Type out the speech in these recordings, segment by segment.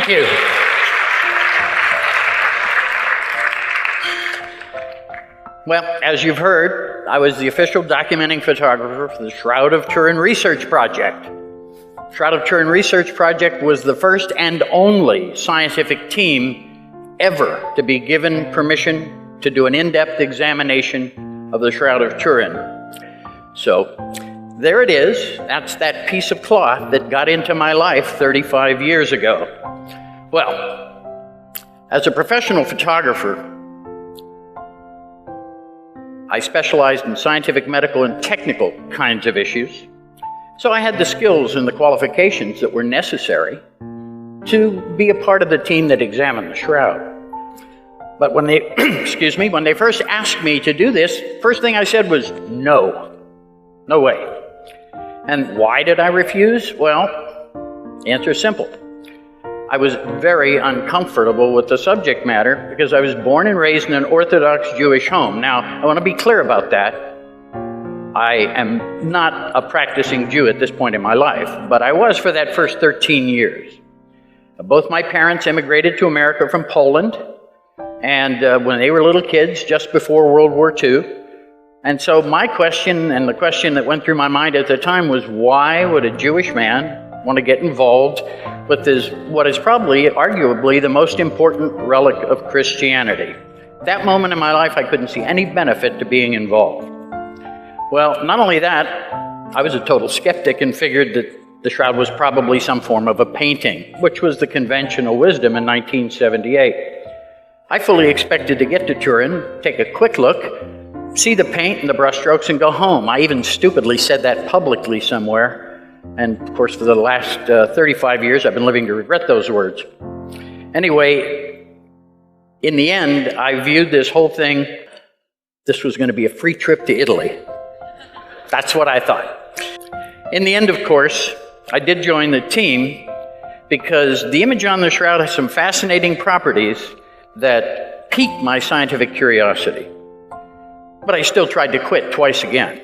Thank you. Well, as you've heard, I was the official documenting photographer for the Shroud of Turin Research Project. Shroud of Turin Research Project was the first and only scientific team ever to be given permission to do an in-depth examination of the Shroud of Turin. So there it is. That's that piece of cloth that got into my life 35 years ago. Well, as a professional photographer, I specialized in scientific, medical, and technical kinds of issues. So I had the skills and the qualifications that were necessary to be a part of the team that examined the shroud. But when they, when they first asked me to do this, first thing I said was, no way. And why did I refuse? Well, the answer is simple. I was very uncomfortable with the subject matter because I was born and raised in an Orthodox Jewish home. Now, I want to be clear about that. I am not a practicing Jew at this point in my life, but I was for that first 13 years. Both my parents immigrated to America from Poland, and when they were little kids, just before World War II. And so my question, and the question that went through my mind at the time, was why would a Jewish man want to get involved with this, what is probably, arguably, the most important relic of Christianity? At that moment in my life, I couldn't see any benefit to being involved. Well, not only that, I was a total skeptic and figured that the shroud was probably some form of a painting, which was the conventional wisdom in 1978. I fully expected to get to Turin, take a quick look, see the paint and the brushstrokes, and go home. I even stupidly said that publicly somewhere. And of course, for the last 35 years, I've been living to regret those words. Anyway, in the end, I viewed this whole thing, this was going to be a free trip to Italy. That's what I thought. In the end, of course, I did join the team because the image on the shroud has some fascinating properties that piqued my scientific curiosity. But I still tried to quit twice again.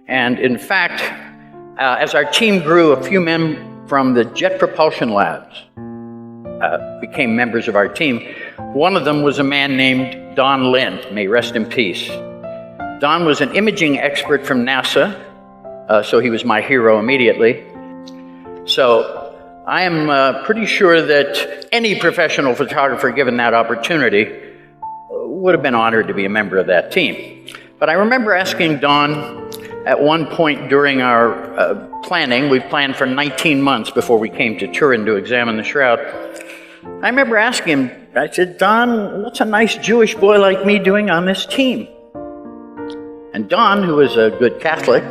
And in fact, as our team grew, a few men from the Jet Propulsion Labs became members of our team. One of them was a man named Don Lind, may rest in peace. Don was an imaging expert from NASA, so he was my hero immediately. So I am pretty sure that any professional photographer given that opportunity would have been honored to be a member of that team. But I remember asking Don at one point during our planning, we planned for 19 months before we came to Turin to examine the shroud. I remember asking him, I said, Don, what's a nice Jewish boy like me doing on this team? And Don, who was a good Catholic,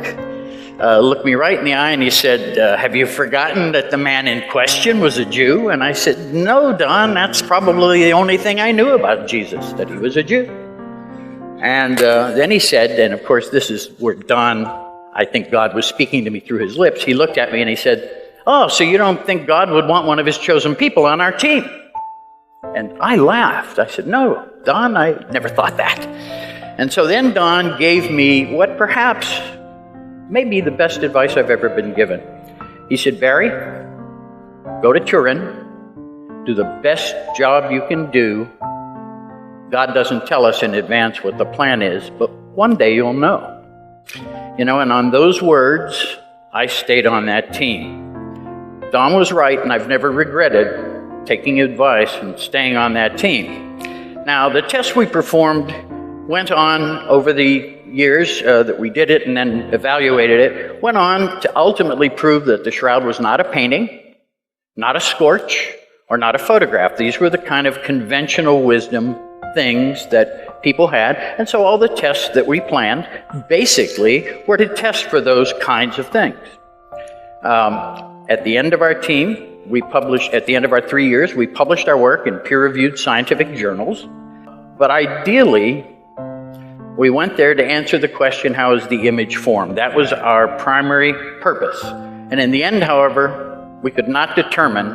looked me right in the eye and he said, have you forgotten that the man in question was a Jew? And I said, no, Don, that's probably the only thing I knew about Jesus, that he was a Jew. And then he said, and of course this is where Don, I think God was speaking to me through his lips, he looked at me and he said, oh, so you don't think God would want one of his chosen people on our team? And I laughed. I said, no, Don, I never thought that. And so then Don gave me what perhaps may be the best advice I've ever been given. He said, Barry, go to Turin, do the best job you can do. God doesn't tell us in advance what the plan is, but one day you'll know. You know, and on those words, I stayed on that team. Don was right, and I've never regretted taking advice and staying on that team. Now, the tests we performed went on over the years that we did it and then evaluated it, went on to ultimately prove that the shroud was not a painting, not a scorch, or not a photograph. These were the kind of conventional wisdom things that people had, and so all the tests that we planned basically were to test for those kinds of things. At the end of our team, at the end of our 3 years, we published our work in peer-reviewed scientific journals, but ideally, we went there to answer the question, how is the image formed? That was our primary purpose. And in the end, however, we could not determine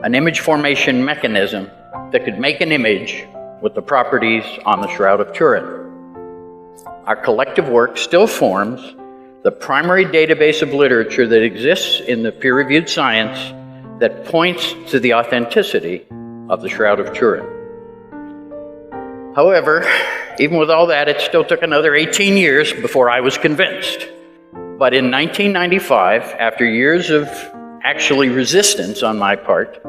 an image formation mechanism that could make an image with the properties on the Shroud of Turin. Our collective work still forms the primary database of literature that exists in the peer-reviewed science that points to the authenticity of the Shroud of Turin. However, even with all that, it still took another 18 years before I was convinced. But in 1995, after years of actually resistance on my part,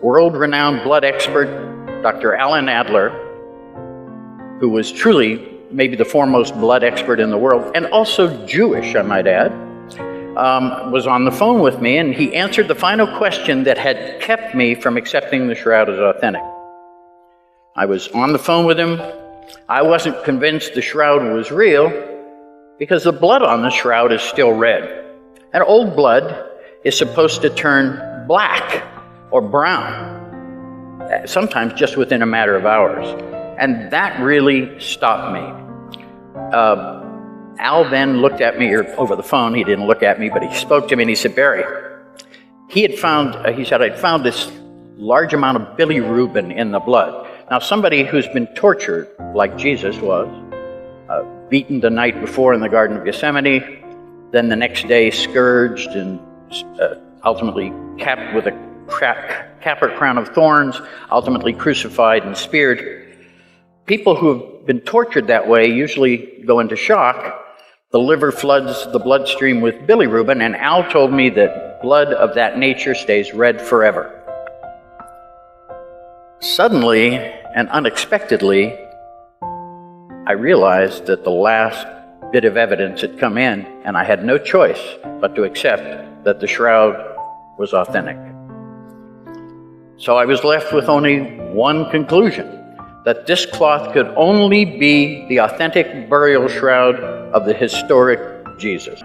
world-renowned blood expert Dr. Alan Adler, who was truly maybe the foremost blood expert in the world, and also Jewish, I might add, was on the phone with me, and he answered the final question that had kept me from accepting the shroud as authentic. I was on the phone with him. I wasn't convinced the shroud was real because the blood on the shroud is still red. And old blood is supposed to turn black or brown, sometimes just within a matter of hours. And that really stopped me. Al then looked at me over the phone. He didn't look at me, but he spoke to me and he said, Barry, he said, I'd found this large amount of bilirubin in the blood. Now, somebody who's been tortured, like Jesus was, beaten the night before in the Garden of Gethsemane, then the next day scourged and ultimately capped with a capper crown of thorns, ultimately crucified and speared. People who have been tortured that way usually go into shock. The liver floods the bloodstream with bilirubin, and Al told me that blood of that nature stays red forever. Suddenly and unexpectedly, I realized that the last bit of evidence had come in, and I had no choice but to accept that the shroud was authentic. So I was left with only one conclusion, that this cloth could only be the authentic burial shroud of the historic Jesus.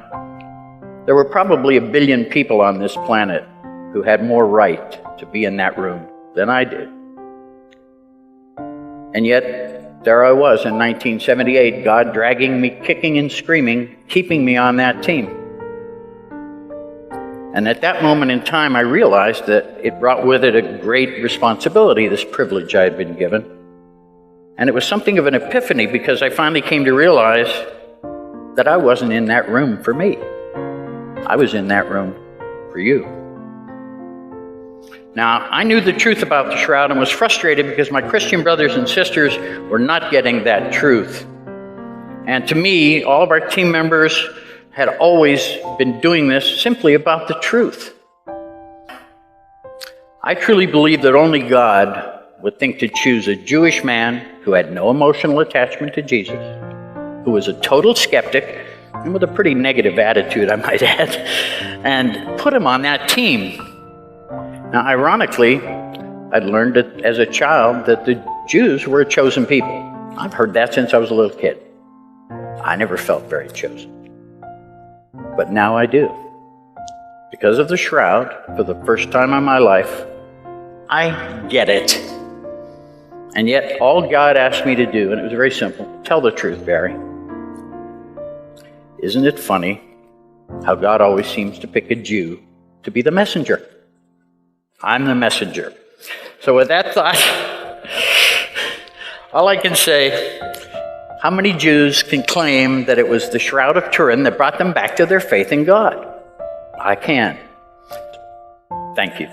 There were probably 1 billion people on this planet who had more right to be in that room than I did. And yet, there I was in 1978, God dragging me, kicking and screaming, keeping me on that team. And at that moment in time, I realized that it brought with it a great responsibility, this privilege I had been given. And it was something of an epiphany because I finally came to realize that I wasn't in that room for me. I was in that room for you. Now, I knew the truth about the shroud and was frustrated because my Christian brothers and sisters were not getting that truth. And to me, all of our team members had always been doing this simply about the truth. I truly believe that only God would think to choose a Jewish man who had no emotional attachment to Jesus, who was a total skeptic, and with a pretty negative attitude, I might add, and put him on that team. Now, ironically, I'd learned as a child that the Jews were a chosen people. I've heard that since I was a little kid. I never felt very chosen. But now I do. Because of the shroud, for the first time in my life, I get it. And yet, all God asked me to do, and it was very simple, tell the truth, Barry. Isn't it funny how God always seems to pick a Jew to be the messenger? I'm the messenger. So with that thought, all I can say, how many Jews can claim that it was the Shroud of Turin that brought them back to their faith in God? I can. Thank you.